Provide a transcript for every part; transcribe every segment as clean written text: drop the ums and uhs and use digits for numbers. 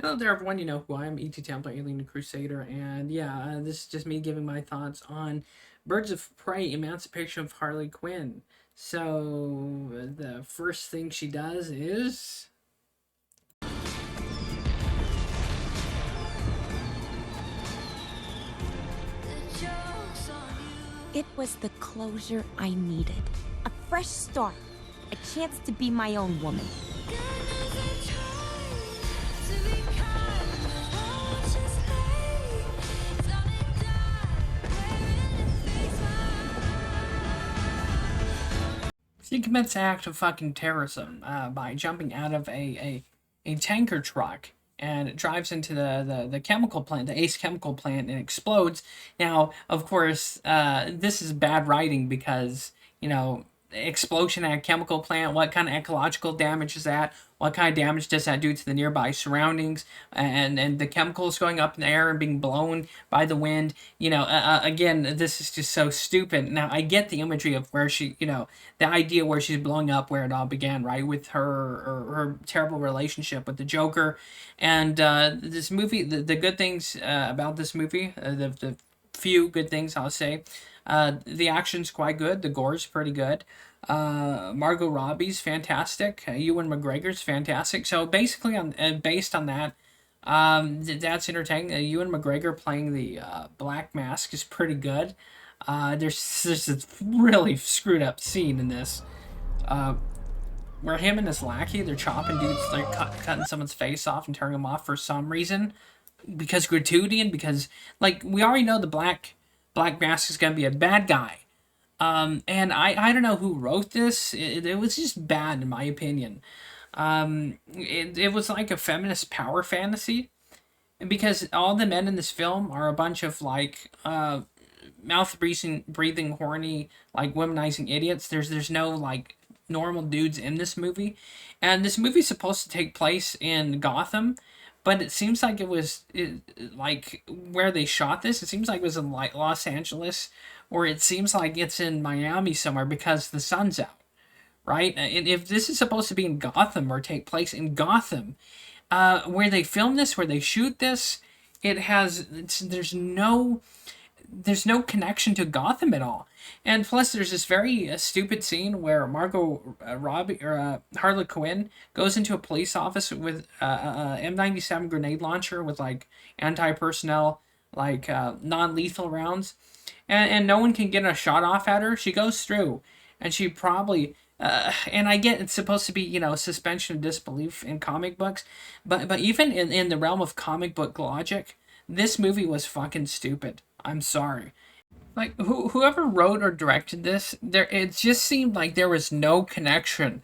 Hello there, everyone. You know who I am, E.T. Templar, Alien Crusader, and yeah, this is just me giving my thoughts on Birds of Prey, Emancipation of Harley Quinn. So, the first thing she does is. It was the closure I needed. A fresh start. A chance to be my own woman. She commits an act of fucking terrorism by jumping out of a tanker truck and it drives into the chemical plant, the Ace chemical plant, and explodes. Now, of course, this is bad writing because, explosion at a chemical plant, what kind of ecological damage is that? What kind of damage does that do to the nearby surroundings? And the chemicals going up in the air and being blown by the wind. Again, this is just so stupid. Now, I get the imagery of where she, the idea where she's blowing up, where it all began, right? With her terrible relationship with the Joker. And this movie, the good things about this movie, the few good things I'll say. The action's quite good. The gore's pretty good. Margot Robbie's fantastic. Ewan McGregor's fantastic. So basically, based on that, that's entertaining. Ewan McGregor playing the Black Mask is pretty good. There's this really screwed up scene in this where him and his lackey, they're chopping dudes, they're cutting someone's face off and turning them off for some reason, because gratuity and because, like, we already know the Black Mask is gonna be a bad guy. And I don't know who wrote this. It was just bad in my opinion. It was like a feminist power fantasy, because all the men in this film are a bunch of like mouth breathing horny, like, womanizing idiots. There's no like normal dudes in this movie, and this movie's supposed to take place in Gotham, but it seems like like where they shot this. It seems like it was in like Los Angeles, or it seems like it's in Miami somewhere because the sun's out, right? And if this is supposed to be in Gotham or take place in Gotham, where they film this, where they shoot this, there's no connection to Gotham at all. And plus, there's this very stupid scene where Margot Robbie or Harley Quinn goes into a police office with a M97 grenade launcher with like anti-personnel, like non-lethal rounds, and no one can get a shot off at her. She goes through, and she probably. And I get it's supposed to be, suspension of disbelief in comic books, but even in the realm of comic book logic, this movie was fucking stupid. I'm sorry. Like, whoever wrote or directed this, it just seemed like there was no connection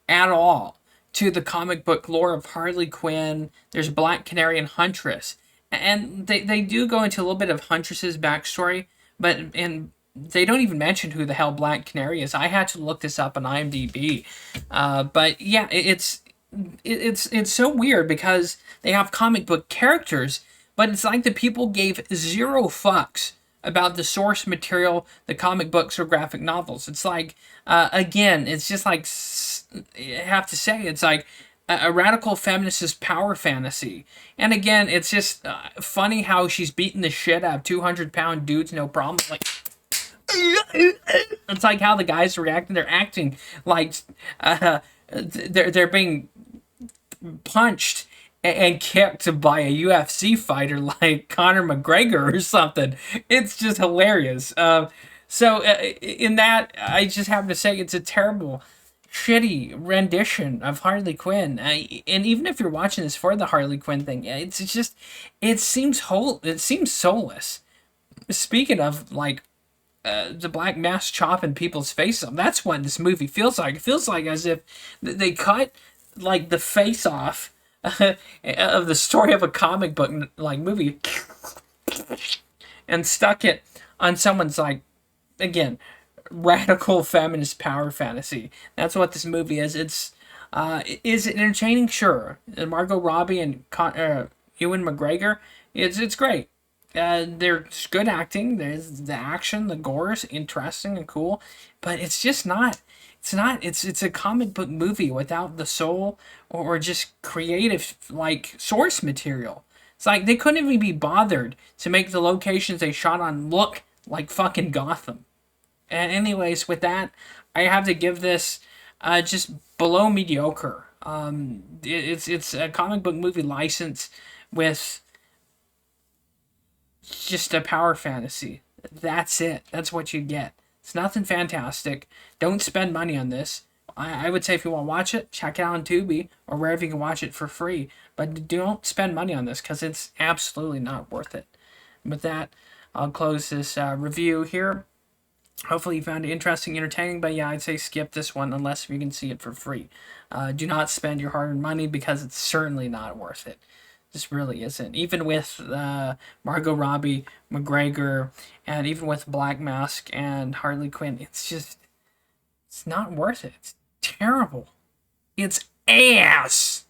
at all to the comic book lore of Harley Quinn. There's Black Canary and Huntress, and they do go into a little bit of Huntress's backstory, and they don't even mention who the hell Black Canary is. I had to look this up on IMDb, but yeah, it's so weird because they have comic book characters, but it's like the people gave zero fucks about the source material, the comic books or graphic novels. It's like, again, it's just like, I have to say, it's like a radical feminist power fantasy. And again, it's just funny how she's beating the shit out of 200-pound dudes, no problem. Like, it's like how the guys are reacting. They're acting like they're being punched and kicked by a UFC fighter like Conor McGregor or something. It's just hilarious. In that, I just have to say it's a terrible, shitty rendition of Harley Quinn. And even if you're watching this for the Harley Quinn thing, it seems soulless. Speaking of like the Black Mask chopping people's face off, that's what this movie feels like. It feels like as if they cut like the face off of the story of a comic book like movie and stuck it on someone's, like, again, radical feminist power fantasy. That's what this movie is. Is it entertaining? Sure. Margot Robbie and Ewan McGregor, it's great. There's good acting. There's the action, the gore is interesting and cool, but it's It's not. It's a comic book movie without the soul or just creative like source material. It's like they couldn't even be bothered to make the locations they shot on look like fucking Gotham. And anyways, with that, I have to give this just below mediocre. It's a comic book movie license with just a power fantasy. That's it. That's what you get. It's nothing fantastic. Don't spend money on this. I would say if you want to watch it, check it out on Tubi or wherever you can watch it for free. But don't spend money on this because it's absolutely not worth it. With that, I'll close this review here. Hopefully you found it interesting, entertaining, but yeah, I'd say skip this one unless you can see it for free. Do not spend your hard-earned money because it's certainly not worth it. This really isn't. Even with Margot Robbie, McGregor, and even with Black Mask and Harley Quinn, it's not worth it. It's terrible. It's ass!